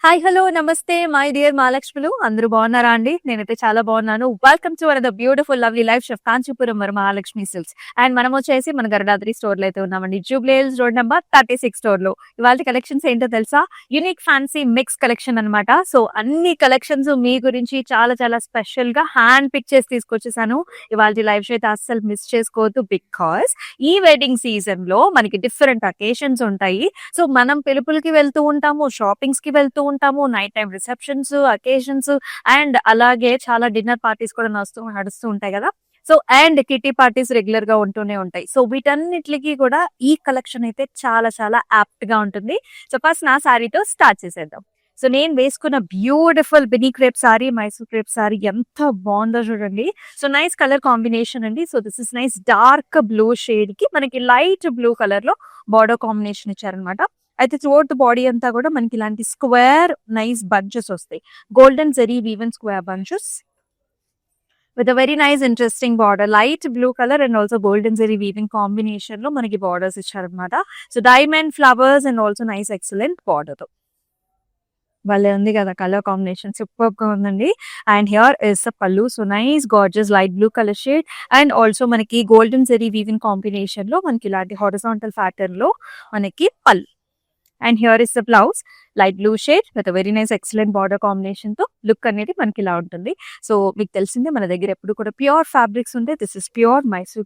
Hi hello నమస్తే my dear మహాలక్ష్ములు అందరూ బాగున్నారా అండి? నేనైతే చాలా బాగున్నాను. Welcome to another beautiful lovely life chef Kanchipuram మరి మహాలక్ష్మి సిల్క్స్. అండ్ మనం వచ్చేసి మన గరుడాద్రి స్టోర్ లో అయితే ఉన్నామండి. Jubilee Hills road number 36 store లో. ఇవాళ కలెక్షన్స్ ఏంటో తెలుసా? యూనిక్ ఫ్యాన్సీ మిక్స్ కలెక్షన్ అన్నమాట. సో అన్ని కలెక్షన్స్ మీ గురించి చాలా చాలా స్పెషల్ గా హ్యాండ్ పిక్ చేసి తీసుకొచ్చేసాను. ఇవాళ లైవ్ షో అయితే అస్సలు మిస్ చేసుకోవద్దు. బికాస్ ఈ వెడ్డింగ్ సీజన్ లో మనకి డిఫరెంట్ అకేషన్స్ ఉంటాయి. సో మనం పిలుపులకి వెళ్తూ ఉంటాము, షాపింగ్స్ కి వెళ్తూ ఉంటాము, night time receptions, occasions and అలాగే చాలా డిన్నర్ పార్టీస్ కూడా నడుస్తూ ఉంటాయి కదా. So and kitty parties regular గా ఉంటూనే ఉంటాయి. సో వీటన్నిటికి కూడా ఈ కలెక్షన్ అయితే చాలా చాలా యాప్ట్ గా ఉంటుంది. సో ఫస్ట్ నా సారీతో స్టార్ట్ చేసేద్దాం. సో నేను వేసుకున్న బ్యూటిఫుల్ బినీ క్రేప్ సారీ, మైసూర్ క్రేప్ సారీ ఎంత బాగుందో చూడండి. సో నైస్ కలర్ కాంబినేషన్ అండి. So this is nice dark blue shade కి మనకి లైట్ బ్లూ కలర్ లో బార్డర్ కాంబినేషన్ ఇచ్చారనమాట. అయితే త్రూఅవుట్ బాడీ అంతా కూడా మనకి ఇలాంటి స్క్వేర్ నైస్ బంచెస్ వస్తాయి. Golden zari woven square bunches with a very nice interesting border, light blue colour and also golden zari weaving combination లో మనకి బార్డర్స్ ఇచ్చారనమాట. So diamond flowers and also nice excellent border తో భలే ఉంది కదా కలర్ కాంబినేషన్, సూపర్ గా ఉందండి. అండ్ హియర్ ఇస్ ద పల్లు. So nice gorgeous light blue colour shade and also మనకి గోల్డెన్ జరీ వీవింగ్ కాంబినేషన్ లో మనకి ఇలాంటి హారిజాంటల్ ప్యాటర్న్ లో మనకి పల్లు. And here is the blouse, light blue shade with very nice excellent border combination తో look అనేది మనకి ఇలా ఉంటుంది. సో మీకు తెలిసిందే మన దగ్గర ఎప్పుడు కూడా ప్యూర్ ఫ్యాబ్రిక్స్ ఉంటాయి. This is pure Mysore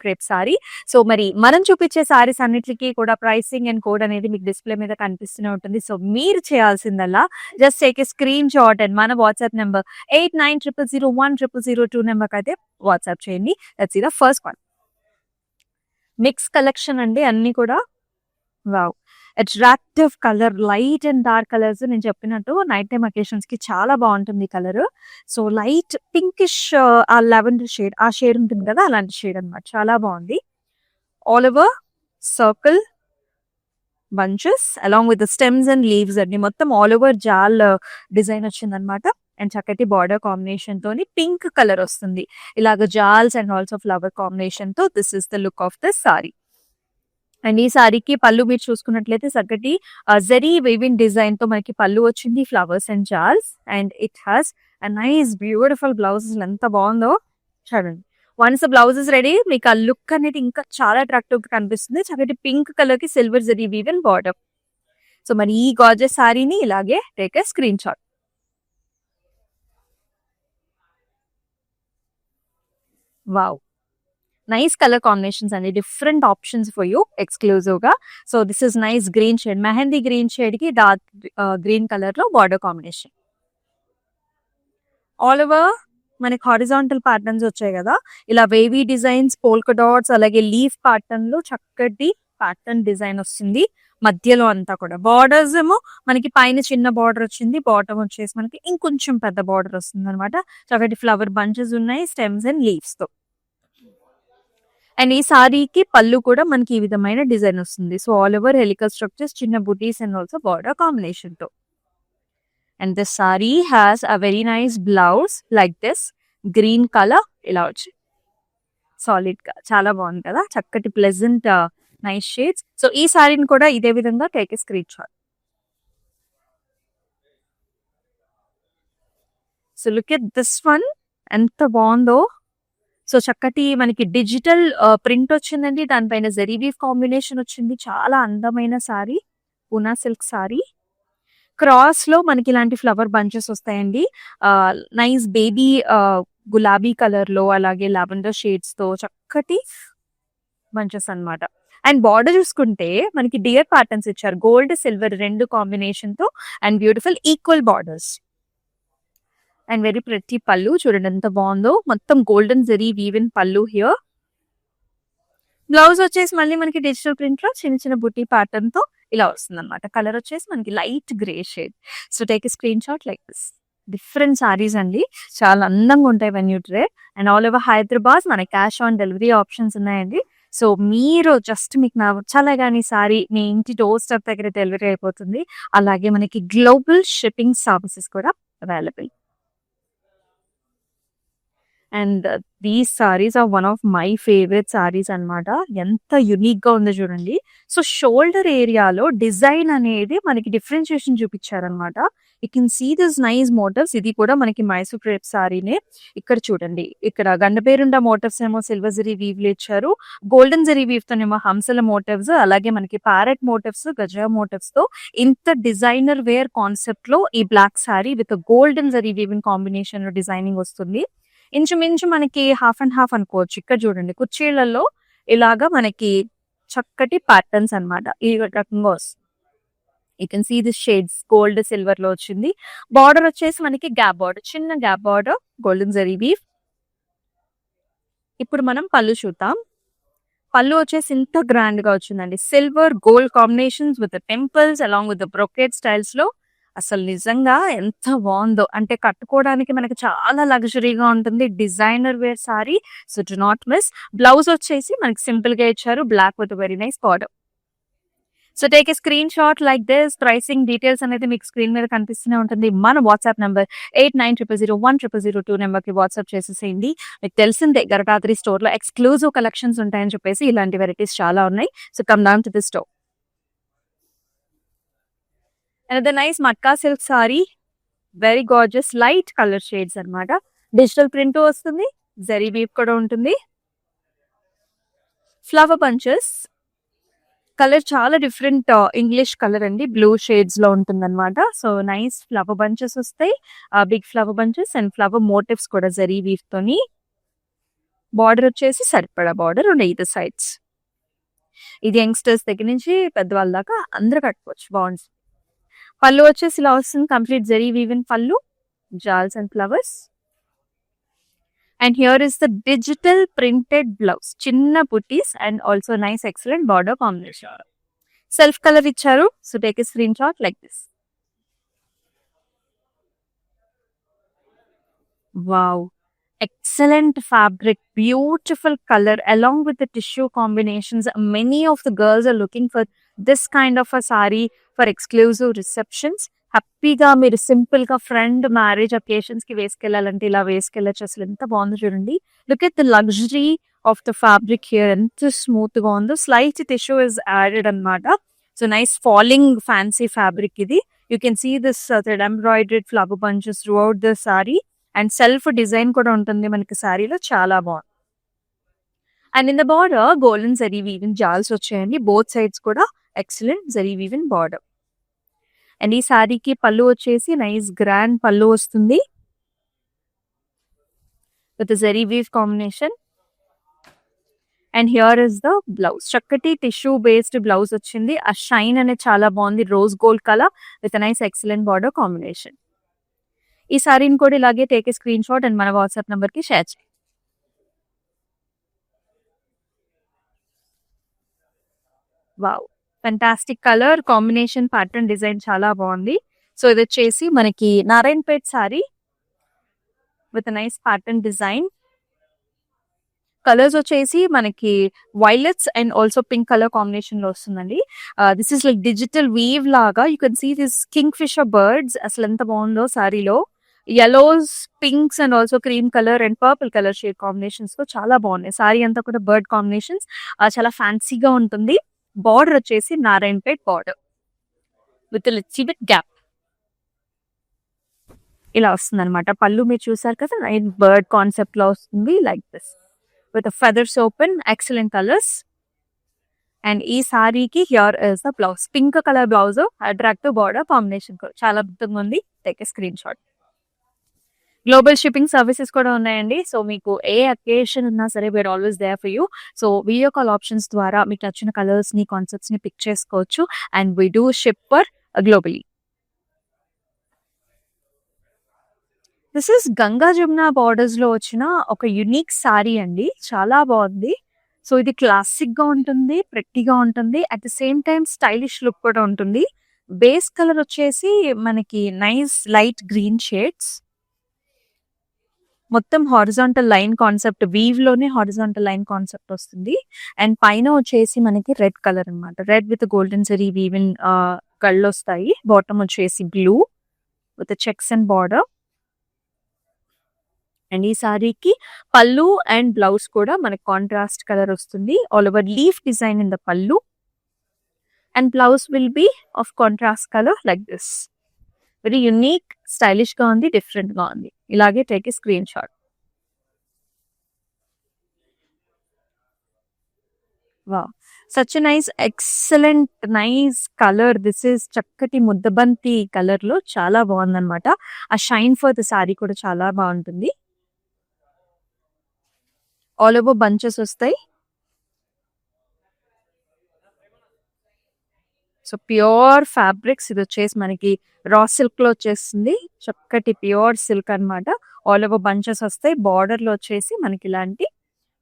crepe sorry. So మరి మనం చూపించే సారీస్ అన్నిటికీ కూడా ప్రైసింగ్ అండ్ కోడ్ అనేది మీకు డిస్ప్లే మీద కనిపిస్తూనే ఉంటుంది. సో మీరు చేయాల్సిందల్లా just take a screen shot and మన వాట్సాప్ నెంబర్ 8900010002 నెంబర్కి అయితే వాట్సాప్ చేయండి. That's the first one. Mix collection అండి అన్ని కూడా. Wow, attractive colour, light and dark colours. నేను చెప్పినట్టు నైట్ టైమ్ అకేషన్స్ కి చాలా బాగుంటుంది కలర్. సో లైట్ పింకిష్ ఆ లెవెండర్ షేడ్, ఆ షేడ్ ఉంటుంది కదా, అలాంటి షేడ్ అనమాట. చాలా బాగుంది. All over circle bunches along with stems and leaves అండి. మొత్తం ఆల్ ఓవర్ జాల్ డిజైన్ వచ్చింది అనమాట. అండ్ చక్కటి బార్డర్ కాంబినేషన్ తోని పింక్ కలర్ వస్తుంది. ఇలాగ జాల్స్ అండ్ ఆల్సో ఫ్లవర్ కాంబినేషన్ తో this is the look of this sorry. And ఈ సారీకి పళ్ళు మీరు చూసుకున్నట్లయితే చక్కటి జరీ వీవింగ్ డిజైన్ తో మనకి పళ్ళు వచ్చింది, flowers and jaals. And it has a nice beautiful blouse. ఎంత బాగుందో చూడండి. వన్స్ బ్లౌజ్ ఇస్ రెడీ, మీకు ఆ లుక్ అనేది ఇంకా చాలా అట్రాక్టివ్ గా కనిపిస్తుంది. చక్కటి పింక్ కలర్ కి silver zari woven border. So మరి ఈ గార్జెస్ సారీని ఇలాగే take a screen shot. Wow, nice colour combinations అండి, different options for you exclusive గా. So this is nice green shade, mehndi green shade కి డార్క్ గ్రీన్ కలర్ లో border combination. All over మనకి horizontal patterns వచ్చాయి కదా, ఇలా వేవీ డిజైన్స్, పోల్కా డాట్స్, అలాగే leaf pattern లో చక్కటి ప్యాటర్న్ డిజైన్ వస్తుంది. మధ్యలో అంతా కూడా బార్డర్స్ ఏమో మనకి పైన చిన్న బార్డర్ వచ్చింది, బాటమ్ వచ్చేసి మనకి ఇంకొంచెం పెద్ద బార్డర్ వస్తుంది అనమాట. చక్కటి ఫ్లవర్ బంచెస్ ఉన్నాయి, స్టెమ్స్ అండ్ లీవ్స్ తో. అండ్ ఈ సారీకి పళ్ళు కూడా మనకి ఈ విధమైన డిజైన్ వస్తుంది. So all over helical structures, చిన్న butis and also border combination తో. And this sorry has a very nice blouse like this green colour. ఇలా వచ్చి సాలిడ్ గా చాలా బాగుంది కదా, చక్కటి ప్లెజెంట్ నైస్ షేడ్స్. సో ఈ సారీని కూడా ఇదే విధంగా take a screen shot. So look at this one, ఎంత బాగుందో. సో చక్కటి మనకి డిజిటల్ ప్రింట్ వచ్చిందండి, దానిపైన జరీ వీవ్ కాంబినేషన్ వచ్చింది. చాలా అందమైన sorry, Poona silk sorry. Cross లో మనకి ఇలాంటి ఫ్లవర్ బంచెస్ వస్తాయండి. నైస్ బేబీ గులాబీ కలర్ లో, అలాగే లావెండర్ షేడ్స్ తో చక్కటి బంచెస్ అన్నమాట. అండ్ బార్డర్ చూసుకుంటే మనకి డియర్ ప్యాటర్న్స్ ఇచ్చారు, గోల్డ్ సిల్వర్ రెండు కాంబినేషన్ తో and beautiful equal borders. And very pretty పళ్ళు, చూడండి ఎంత బాగుందో, మొత్తం గోల్డెన్ జరీ వీవెన్ పళ్ళు హియర్. బ్లౌజ్ వచ్చేసి మళ్ళీ మనకి డిజిటల్ ప్రింట్ లో చిన్న చిన్న బుట్టి ప్యాటర్న్ తో ఇలా వస్తుంది అనమాట. కలర్ వచ్చేసి మనకి light grey shade. So take screen shot like this. Different saris అండి, చాలా అందంగా ఉంటాయి when you tray. And all over Hyderabad మనకి క్యాష్ ఆన్ డెలివరీ ఆప్షన్స్ ఉన్నాయండి. సో మీరు జస్ట్ మీకు నచ్చాలే కానీ సారీ మీ ఇంటి డోర్ స్టెప్ దగ్గర డెలివరీ అయిపోతుంది. అలాగే మనకి గ్లోబల్ షిప్పింగ్ సర్వీసెస్ కూడా available. And these saris are one of my favourite saris అన్నమాట. ఎంత యూనిక్‌గా ఉందో చూడండి. సో, షోల్డర్ ఏరియాలో డిజైన్ అనేది మనకి డిఫరెన్షియేషన్ చూపిచ్చారన్నమాట. You can see this nice motifs. ఇది కూడా మనకి మైసూర్ క్రేప్ సారీనే. ఇక్కడ చూడండి. ఇక్కడ గండపేరుండ మోటివ్స్ ఏమో సిల్వర్ జరీ వీవ్‌లో ఇచ్చారు. గోల్డెన్ జరీ వీవ్‌తోనేమో హంసల మోటివ్స్, అలాగే మనకి ప్యారెట్ మోటివ్స్, గజా మోటివ్స్‌తో ఇంత డిజైనర్ వేర్ కాన్సెప్ట్‌లో ఈ black sari with golden zari weaving కాంబినేషన్‌లో డిజైనింగ్ వస్తుంది. ఇంచుమించు మనకి హాఫ్ అండ్ హాఫ్ అనుకోవచ్చు. ఇక్కడ చూడండి కుర్చీలలో ఇలాగా మనకి చక్కటి ప్యాటర్న్స్ అన్నమాట. ఈ రకంగా వస్తుంది. You can see this shades gold, silver లో వచ్చింది. బార్డర్ వచ్చేసి మనకి గ్యాప్ బార్డర్, చిన్న gap border, golden zari weave. ఇప్పుడు మనం పళ్ళు చూద్దాం. పళ్ళు వచ్చేసి ఇంత గ్రాండ్ గా వచ్చిందండి. Silver gold combinations with temples along with brocade styles లో అసలు నిజంగా ఎంత బాగుందో. అంటే కట్టుకోవడానికి మనకి చాలా లగ్జరీగా ఉంటుంది. Designer wear sari. So do not miss. Blouse వచ్చేసి మనకి సింపుల్ గా ఇచ్చారు, black with very nice border. So take a screen shot like this. Pricing details అనేది మీకు స్క్రీన్ మీద కనిపిస్తూనే ఉంటుంది. మన వాట్సాప్ నంబర్ 8900010002 నెంబర్ కి వాట్సాప్ చేసేసేయండి. మీకు తెలిసిందే గరటాద్రి స్టోర్ లో ఎక్స్క్లూజివ్ కలెక్షన్స్ ఉంటాయని చెప్పేసి ఇలాంటి వెరైటీస్ చాలా ఉన్నాయి. So come down to the store. Another nice matka silk saree, very gorgeous light color shades అన్నమాట. డిజిటల్ ప్రింట్ వస్తుంది, జరీ వీవ్ కూడా ఉంటుంది. ఫ్లవర్ బంచెస్ కలర్ చాలా డిఫరెంట్ ఇంగ్లీష్ కలర్ అండి, బ్లూ షేడ్స్ లో ఉంటుంది అనమాట. సో నైస్ ఫ్లవర్ బంచెస్ వస్తాయి, big flower bunches and flower motifs కూడా జరీ వీవ్ తోని. బార్డర్ వచ్చేసి సరిపడా బార్డర్ ఉన్నాయి ఇటు సైడ్స్. ఇది యంగ్స్టర్స్ దగ్గర నుంచి పెద్దవాళ్ళ దాకా అందరూ కట్టుకోవచ్చు, బాగుంటుంది. పళ్ళు వచ్చేసి ఇలా వస్తుంది, కంప్లీట్ జరీ వీవెన్ పళ్ళు, jaals and flowers. And here is the digital printed blouse, చిన్న butis and also nice excellent border combination. Self colour ఇచ్చారు. So take a screen shot like this. Wow, excellent fabric, beautiful color along with the tissue combinations. Many of the girls are looking for this kind of a saree for exclusive receptions. హ్యాపీగా మీరు simple గా friend marriage occasions కి వేసుకెళ్ళాలంటే ఇలా వేసుకెళ్ళచ్చు. అసలు ఎంత బాగుందో చూడండి. Look at the luxury of the fabric here, ఎంత స్మూత్ గా ఉందో. స్లైట్ టిష్యూ ఇస్ యాడెడ్ అనమాట. So nice falling fancy fabric ఇది. You can see this embroidered flower bunches throughout the sari and self design కూడా ఉంటుంది మనకి శారీలో, చాలా బాగుంది. And in the border golden zari woven jaals వచ్చాయండి, బోత్ సైడ్స్ కూడా excellent zari woven border. And ఈ శారీకి పళ్ళు వచ్చేసి నైస్ గ్రాండ్ పళ్ళు వస్తుంది with zari weave combination. And here is the blouse, చక్కటి టిష్యూ బేస్డ్ బ్లౌజ్ వచ్చింది. ఆ షైన్ అనేది చాలా బాగుంది, rose gold colour with nice excellent border combination. ఈ సారీని కూడా ఇలాగే take a screen shot and మన వాట్సాప్ నంబర్ కి షేర్ చేయండి. Wow, fantastic colour combination, pattern design చాలా బాగుంది. సో ఇది వచ్చేసి మనకి Narayanpet sari with nice pattern design. Colours వచ్చేసి మనకి violets and also pink colour combination లో వస్తుందండి. This is like digital weave లాగా. You can see this kingfisher birds, అసలు ఎంత బాగుందో సారీలో. yellows, pinks and also cream color and purple color shade combinations తో చాలా బాగున్నాయి. సారీ అంతా కూడా బర్డ్ కాంబినేషన్స్, చాలా ఫ్యాన్సీగా ఉంటుంది. బార్డర్ వచ్చేసి Narayanpet border with little bit gap ఇలా వస్తుంది అనమాట. పళ్ళు మీరు చూసారు కదా, బర్డ్ కాన్సెప్ట్ లో వస్తుంది like this with feathers open, excellent colours. And ఈ సారీకి here is the blouse, pink colour blouse, attractive border combination చాలా అద్భుతంగా ఉంది. Take a screen shot. Global shipping services కూడా ఉన్నాయండి. సో మీకు ఏ అకేషన్ ఉన్నా సరే we are always there for you. So video call options ద్వారా మీకు నచ్చిన కలర్స్ ని, కాన్సెప్ట్స్ ని పిక్ చేసుకోవచ్చు. And we do ship for globally. This is Ganga Jamuna borders లో వచ్చిన ఒక యునిక్ సారీ అండి, చాలా బాగుంది. సో ఇది క్లాసిక్ గా ఉంటుంది, ప్రెట్టీగా ఉంటుంది, at the same time stylish look కూడా ఉంటుంది. బేస్ కలర్ వచ్చేసి మనకి నైస్ లైట్ గ్రీన్ షేడ్స్, మొత్తం హారిజాంటల్ లైన్ కాన్సెప్ట్, వీవ్ లోనే హారిజాంటల్ లైన్ కాన్సెప్ట్ వస్తుంది. అండ్ పైన వచ్చేసి మనకి రెడ్ కలర్ అనమాట, రెడ్ విత్ గోల్డెన్ జరీ వీవిన్ కళ్ళు వస్తాయి. బాటమ్ వచ్చేసి blue with checks and border. And ఈ సారీకి పళ్ళు అండ్ బ్లౌజ్ కూడా మనకి కాంట్రాస్ట్ కలర్ వస్తుంది. All over leaf design in the పళ్ళు and blouse will be of contrast colour like this. Very unique, stylish గా ఉంది, డిఫరెంట్ గా ఉంది. ఇలాగే take a screen shot. Wow, such nice, excellent nice colour. This is చక్కటి ముద్దబంతి colour లో చాలా బాగుందన్నమాట. ఆ షైన్ ఫర్ ద సారీ కూడా చాలా బాగుంటుంది. ఆల్ ఓవర్ బంచెస్ వస్తాయి. సో ప్యూర్ ఫ్యాబ్రిక్స్, ఇది వచ్చేసి మనకి రా సిల్క్ లో వచ్చేస్తుంది. చక్కటి ప్యూర్ సిల్క్ అన్నమాట. ఆల్ ఓవర్ బంచెస్ వస్తాయి. బార్డర్ లో వచ్చేసి మనకి ఇలాంటి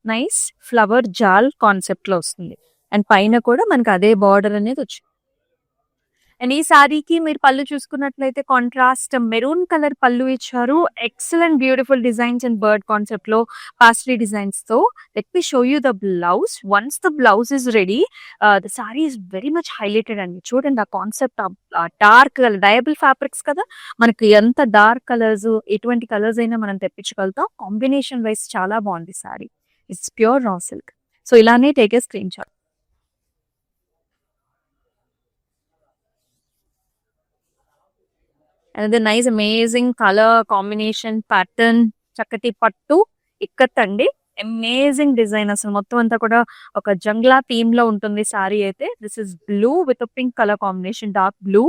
నైస్ ఫ్లవర్ జాల్ కాన్సెప్ట్ లో వస్తుంది. అండ్ పైన కూడా మనకి అదే బార్డర్ అనేది వచ్చింది. అండ్ ఈ సారీకి మీరు పళ్ళు చూసుకున్నట్లయితే కాంట్రాస్ట్ మెరూన్ కలర్ పళ్ళు ఇచ్చారు. Excellent beautiful designs and bird concept లో పాస్ట్రీ డిజైన్స్ తో. Let me show you the blouse. Once the blouse is ready, the sorry is very much highlighted అండి. చూడండి ఆ కాన్సెప్ట్, డార్క్ కలర్, డయబుల్ ఫ్యాబ్రిక్స్ కదా, మనకి ఎంత డార్క్ కలర్స్, ఎటువంటి colours అయినా మనం తెప్పించగలుగుతాం. కాంబినేషన్ వైస్ చాలా బాగుంది sari. It's pure raw silk. So ఇలానే take a screen shot. Another nice amazing colour combination pattern. చక్కటి పట్టు ఇక్కత్ అండి. అమేజింగ్ డిజైన్, అసలు మొత్తం అంతా కూడా ఒక జంగ్లా థీమ్ లో ఉంటుంది సారీ అయితే. This is blue with pink colour combination, dark blue.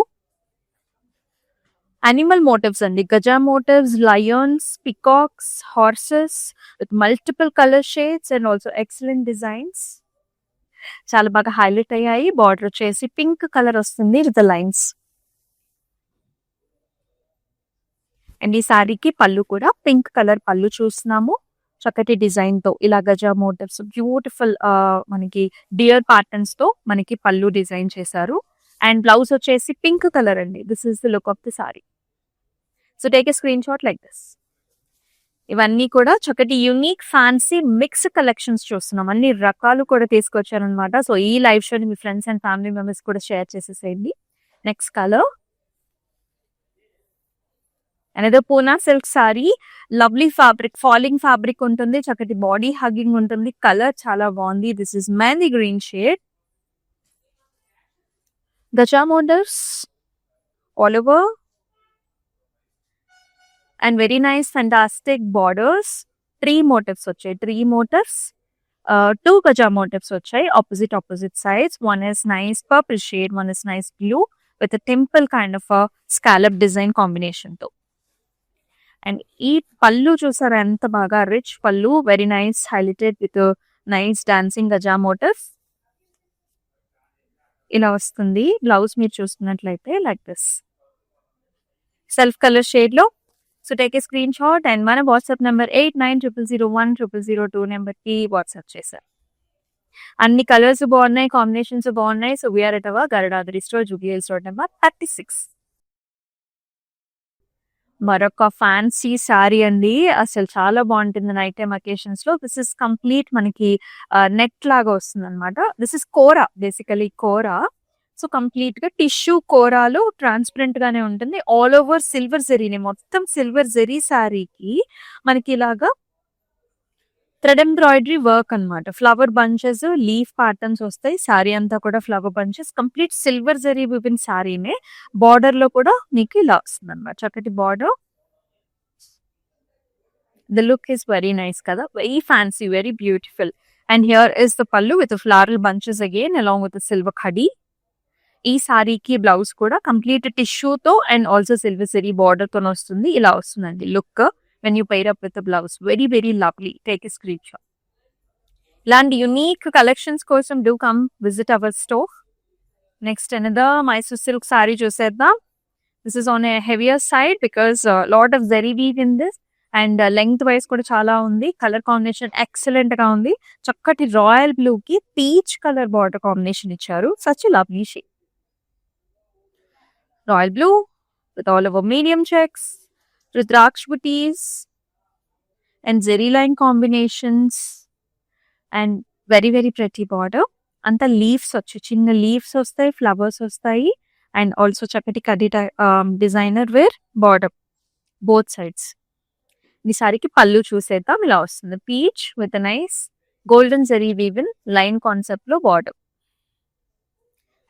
Animal motifs అండి, gaja motifs, lions, peacocks, horses with multiple colour shades and also excellent designs. చాలా బాగా హైలైట్ అయ్యాయి. బార్డర్ వచ్చేసి పింక్ కలర్ వస్తుంది విత్ ద లైన్స్. అండ్ ఈ సారీకి పళ్ళు కూడా పింక్ కలర్ పళ్ళు చూస్తున్నాము. చక్కటి డిజైన్ తో ఇలా గజా మోటివ్స్, బ్యూటిఫుల్ మనకి డియర్ ప్యాటర్న్స్ తో మనకి పళ్ళు డిజైన్ చేశారు. అండ్ బ్లౌజ్ వచ్చేసి పింక్ కలర్ అండి. This is the look of the sorry. So take a screen shot like this. ఇవన్నీ కూడా చక్కటి యూనిక్ ఫ్యాన్సీ మిక్స్ కలెక్షన్స్ చూస్తున్నాం. అన్ని రకాలు కూడా తీసుకొచ్చారనమాట. సో ఈ లైవ్ షోని మీ ఫ్రెండ్స్ అండ్ ఫ్యామిలీ మెంబర్స్ కూడా షేర్ చేసేసేయండి. Next colour, another Poona silk sari. Lovely fabric, falling fabric ఉంటుంది. చక్కటి బాడీ హగ్గింగ్ ఉంటుంది. కలర్ చాలా బాగుంది. This is mehndi green shade. Gaja motifs all over and very nice fantastic borders. 3 motifs వచ్చాయి. 3 మోటివ్స్, 2 గజా మోటివ్స్ వచ్చాయి opposite sides. One is nice purple shade, one is nice blue with temple kind of scallop design combination తో. And ఈ పళ్ళు చూసారా ఎంత బాగా rich పళ్ళు, very nice highlighted with nice dancing gaja motifs. ఇలా వస్తుంది. బ్లౌజ్ మీరు చూస్తున్నట్లయితే like this, self colour shade లో. So take a screen shot and మన వాట్సాప్ నెంబర్ 8900010002 నెంబర్ కి వాట్సాప్ చేశారు. అన్ని కలర్స్ బాగున్నాయి, కాంబినేషన్స్ బాగున్నాయి. So we are at our Garudadri store, Jubilee Hills road number 36. మరొక ఫ్యాన్సీ సారీ అండి. అసలు చాలా బాగుంటుంది నైట్ టైమ్ అకేషన్స్ లో. దిస్ ఇస్ కంప్లీట్ మనకి నెట్ లాగా వస్తుంది అనమాట. This is kora, basically kora. So complete గా టిష్యూ కోరాలు ట్రాన్స్పరెంట్ గానే ఉంటుంది. ఆల్ ఓవర్ సిల్వర్ జరీనే, మొత్తం సిల్వర్ జరీ సారీకి మనకి ఇలాగా థ్రెడ్ ఎంబ్రాయిడరీ వర్క్ అన్నమాట. ఫ్లవర్ బంచెస్, లీఫ్ ప్యాటర్న్స్ వస్తాయి. సారీ అంతా కూడా flower bunches, complete silver zari woven సారీనే. బార్డర్ లో కూడా మీకు ఇలా వస్తుంది అనమాట, చక్కటి border. The look is very nice kada, very fancy, very beautiful. And here is the pallu with the floral bunches again along with the silver khadi. ఈ సారీకి బ్లౌజ్ కూడా కంప్లీట్ టిష్యూ తో and also silver zari border తో వస్తుంది. ఇలా వస్తుందండి look when you pair up with blouse. Very very lovely. Take a screen shot. ఇలాంటి unique collections కోసం do come visit our store. Next another Mysore silk sari చూసేద్దాం. This is on a heavier side because lot of zari weave in this. And length wise కూడా చాలా ఉంది. Colour combination excellent గా ఉంది. చక్కటి royal blue కి పీచ్ కలర్ బార్డర్ కాంబినేషన్ ఇచ్చారు. Such lovely shade. Royal blue with all over medium checks, Rudraksh booties and zeri line combinations and very very pretty border. Anta leaves vachu, chinna leaves vastayi, flowers vastayi and also chakati kadi designer wear border both sides. ఈ సారీకి పళ్ళు చూసేద్దాం. ఇలా వస్తుంది. Peach with nice golden zari woven line concept లో border.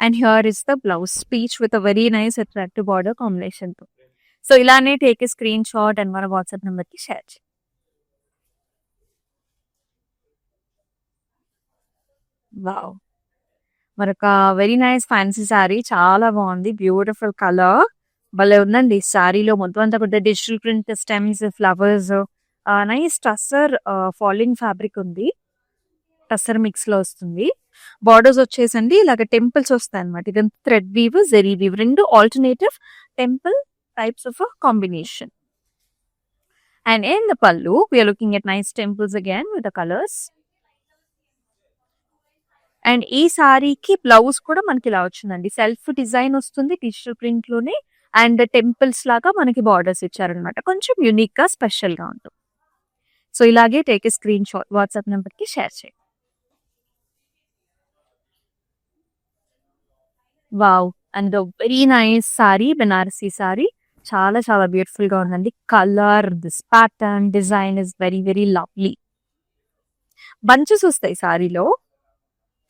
And here is the blouse. Peach with a very nice attractive border combination తో. So ఇలానే take a screen shot and మన వాట్సాప్ నెంబర్ కి షేర్ చేయండి. వావ్! మరొక very nice fancy sari. చాలా బాగుంది. Beautiful colour. భలే ఉందండి. సారీలో మొత్తం అంతా కూడా digital print stems, flowers, nice tussar falling fabric ఉంది. టస్సర్ మిక్స్ లో వస్తుంది. బార్డర్స్ వచ్చేసండి ఇలాగ టెంపుల్స్ వస్తాయి అనమాట. ఇదంతా థ్రెడ్ వీవ్, జెరీ వీవ్ రెండు alternative temple types of combination. And in the pallu we're looking at nice temples again with the colours. And ఈ సారీకి బ్లౌజ్ కూడా మనకి ఇలా వచ్చిందండి. సెల్ఫ్ డిజైన్ వస్తుంది డిజిటల్ ప్రింట్ లోనే. అండ్ టెంపుల్స్ లాగా మనకి బార్డర్స్ ఇచ్చారనమాట. కొంచెం యూనిక్ గా స్పెషల్ గా ఉంటుంది. సో ఇలాగే take a screen shot WhatsApp number కి షేర్ చేయండి. Wow! And very nice sari, Banarasi sari. చాలా చాలా బ్యూటిఫుల్ గా ఉందండి. Colour, this pattern, design is very very lovely. Bunches వస్తాయి సారీలో.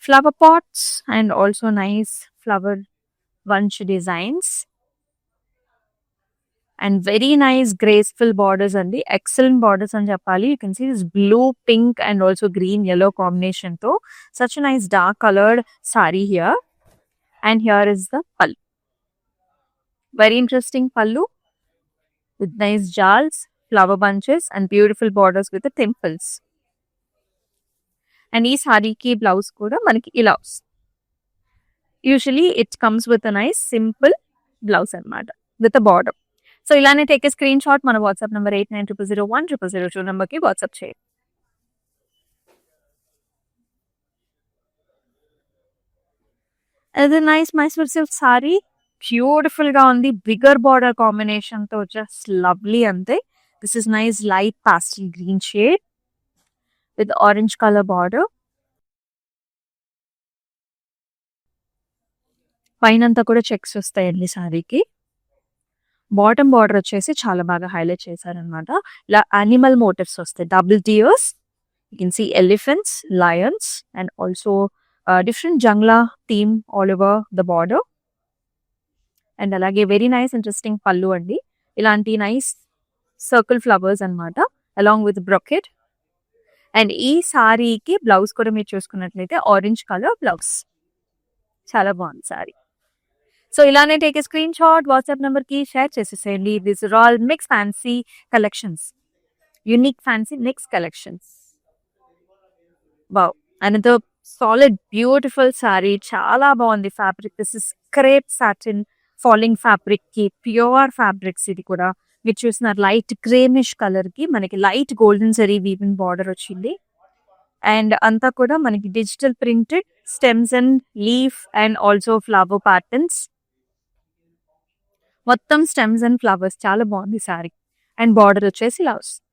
Flower pots and also nice flower bunch designs and very nice graceful borders అండి. excellent borders అని చెప్పాలి. You can see this blue, pink and also green, yellow combination తో such a nice dark colored saree here. And here is the pallu. Very interesting pallu with nice jals, flower bunches and beautiful borders with the temples. And ఈ సారీకి blouse కూడా మనకి ఇలా వస్తుంది. Usually it comes with a nice simple blouse అనమాట with a border. So ఇలానే take a screen shot మన WhatsApp number 8900010002 నెంబర్కి వాట్సాప్ చేయండి. అది nice Mysore silk sari. Beautiful గా ఉంది. బిగర్ బార్డర్ కాంబినేషన్ తో జస్ట్ లవ్లీ అంతే. This is nice light pastel green shade with orange colour border. పైనంతా కూడా చెక్స్ వస్తాయండి సారీకి. బాటమ్ బార్డర్ వచ్చేసి చాలా బాగా హైలైట్ చేశారనమాట. ఇలా యానిమల్ మోటివ్స్ వస్తాయి. Double tiers, you can see elephants, lions and also different jangla theme all over the border. And అలాగే వెరీ నైస్ ఇంట్రెస్టింగ్ పళ్ళు అండి. ఇలాంటి నైస్ సర్కిల్ ఫ్లవర్స్ అనమాట అలాంగ్ విత్ బ్రొకెట్. అండ్ ఈ సారీకి బ్లౌజ్ కూడా మీరు చూసుకున్నట్లయితే ఆరెంజ్ కలర్ బ్లౌజ్. చాలా బాగుంది సారీ. సో ఇలానే take a screen shot WhatsApp number కి షేర్ చేసేసేయండి. This are all mix fancy collections, unique fancy mix collections. Wow! Another solid beautiful sari. చాలా బాగుంది fabric. This is crepe satin falling fabric కి pure fabrics. ఇది కూడా మీరు చూసిన లైట్ గ్రేమిష్ కలర్ కి మనకి light golden zari woven border వచ్చింది. అండ్ అంతా కూడా మనకి digital printed stems and leaf and also flower patterns. మొత్తం స్టెమ్స్ అండ్ ఫ్లవర్స్. చాలా బాగుంది సారీ. అండ్ బార్డర్ వచ్చేసి ఇలా వస్తుంది.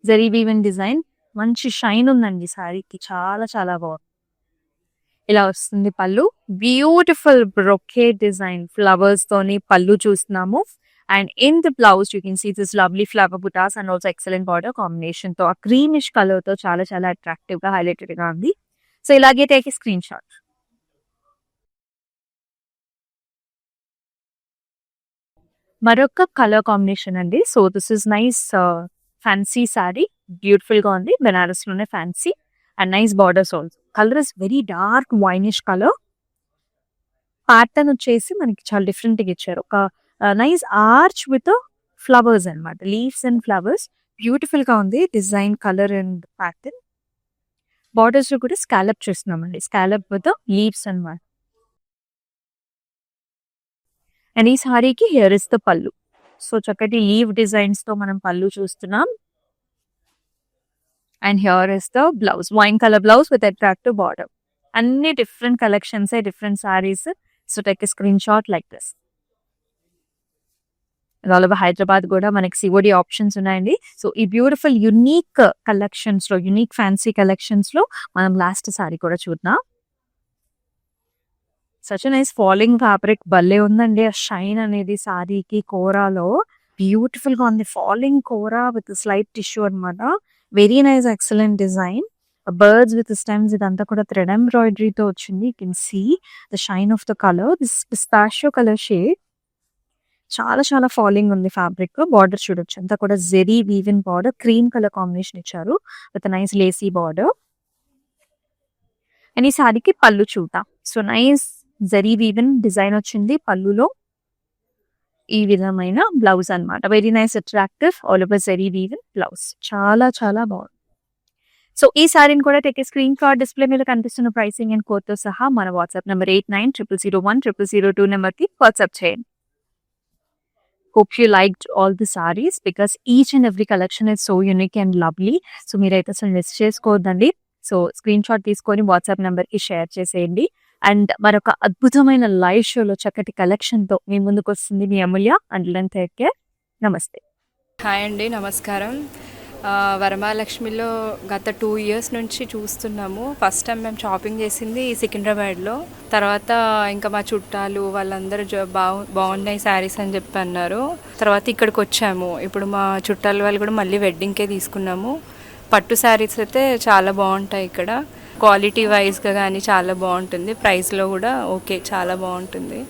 Zari woven design. మంచి షైన్ ఉందండి సారీకి. చాలా చాలా బాగుంది. ఇలా వస్తుంది పళ్ళు. బ్యూటిఫుల్ బ్రొకేట్ డిజైన్ ఫ్లవర్స్ తోని పళ్ళు చూస్తున్నాము. And in the blouse you can see this lovely flower butas and also excellent border combination తో ఆ క్రీమిష్ కలర్ తో చాలా చాలా అట్రాక్టివ్ గా హైలైటెడ్ గా ఉంది. సో ఇలాగే టేక్ స్క్రీన్ షాట్. మరొక కలర్ కాంబినేషన్ అండి. So this is nice fancy sorry. Beautiful గా ఉంది. బెనారస్ లోనే fancy and nice borders also. Colour is very dark winish colour. Pattern వచ్చేసి మనకి చాలా డిఫరెంట్ గా ఇచ్చారు. ఒక నైస్ ఆర్చ్ విత్ ఫ్లవర్స్ అనమాట. Leaves and flowers. బ్యూటిఫుల్ గా ఉంది design, colour and pattern. Borders లో కూడా స్కాలప్ చూస్తున్నామండి. స్కాలప్ విత్ లీవ్స్ అనమాట. అండ్ ఈ సారీకి here is the pallu. So చక్కటి లీవ్ డిజైన్స్ తో మనం పళ్ళు చూస్తున్నాం. And here is the blouse. Wine colour blouse with attractive border. అన్ని different collections, different saris. So take a screen shot like this. All over Hyderabad కూడా మనకి సిఓడి ఆప్షన్స్ ఉన్నాయండి. So ఈ బ్యూటిఫుల్ యునిక్ కలెక్షన్స్ లో, యునిక్ ఫ్యాన్సీ కలెక్షన్స్ లో మనం last sari కూడా చూద్దాం. Such nice falling fabric. భలే ఉందండి ఆ షైన్ అనేది సారీకి కోరాలో. బ్యూటిఫుల్ గా ఉంది. Falling kora with slight tissue అన్నమాట. Very nice, excellent design. Birds with stems, ఇదంతా కూడా థ్రెడ్ ఎంబ్రాయిడరీతో వచ్చింది. You can see the shine of the colour. This pistachio colour shade. చాలా చాలా ఫాలింగ్ ఉంది ఫ్యాబ్రిక్. బార్డర్ చూడొచ్చు, అంతా కూడా zari woven border, cream colour combination ఇచ్చారు with nice lacy border. And ఈ సారీకి పళ్ళు చూద్దాం. So nice zari woven design వచ్చింది పళ్ళులో. ఈ విధమైన బ్లౌజ్ అన్నమాట. Very nice, attractive, all over zari woven blouse. చాలా చాలా బాగుంది. సో ఈ సారీని కూడా take a screen shot. Display మీద కనిపిస్తున్న ప్రైసింగ్ అండ్ కోడ్ తో సహా మన వాట్సాప్ నెంబర్ 8900010002 నెంబర్ కి వాట్సాప్ చేయండి. Hope you liked all the sarees because each and every collection is so unique and lovely. So మీరైతే అసలు మిస్ చేసుకోవద్దండి. సో స్క్రీన్ షాట్ తీసుకొని వాట్సాప్ నెంబర్ కి షేర్ చేసేయండి. అండ్ మరొక అద్భుతమైన లైవ్ షోలో చక్కటి కలెక్షన్ తో మీ ముందుకు వస్తుంది మీ అమూల్య. And take care. నమస్తే. హాయ్ అండి, నమస్కారం. వరమహాలక్ష్మిలో గత 2 years నుంచి చూస్తున్నాము. ఫస్ట్ టైం మేము షాపింగ్ చేసింది సికింద్రాబాద్లో. తర్వాత ఇంకా మా చుట్టాలు వాళ్ళందరూ బాగున్నాయి శారీస్ అని చెప్పి అన్నారు. తర్వాత ఇక్కడికి వచ్చాము. ఇప్పుడు మా చుట్టాల వాళ్ళు కూడా మళ్ళీ వెడ్డింగ్కే తీసుకున్నాము. పట్టు శారీస్ అయితే చాలా బాగుంటాయి ఇక్కడ. క్వాలిటీ వైజ్గా కానీ చాలా బాగుంటుంది. ప్రైస్లో కూడా ఓకే, చాలా బాగుంటుంది.